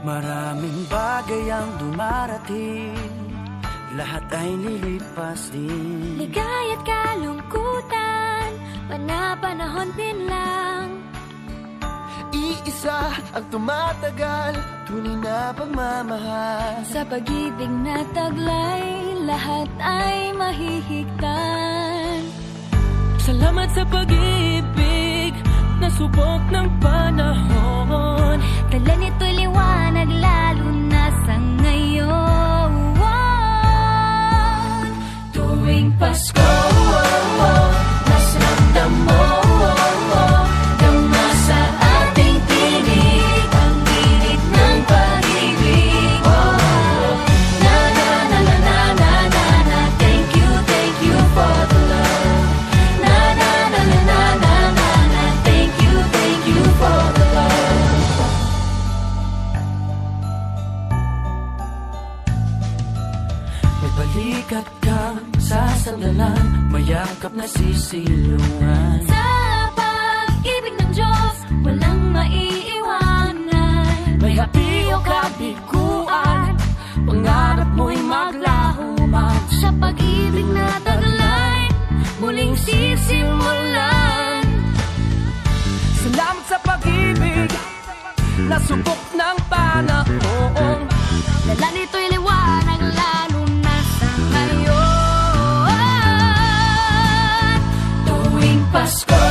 Maraming bagay ang dumarating, lahat ay lilipas din. Ligaya't kalungkutan, panapanahon din lang. Iisa ang tumatagal, tunay na pagmamahal. Sa pag-ibig na taglay, lahat ay mahihigtan. Salamat sa pag-ibig na subok ng panahon. Dala nito'y liwanag lalo na sa ngayon. Tuwing Pasko, mas ramdam mo, dama sa ating tinig ang init ng pag-ibig. Na na na na na na na na, thank you for the love. Na na na na na na na na, thank you for the love. May balikat kang sasandalan, mayakap na sisilungan. Sa pag-ibig ng Diyos, walang maiiwanan. May hapi o kabiguan, pangarap mo'y maglaho man. Sa pag-ibig na taglay, muling sisimulan. Salamat sa pag-ibig na subok ng panahon. Dala nito'y liwanag lalo na sa ngayon. Tuwing Pasko,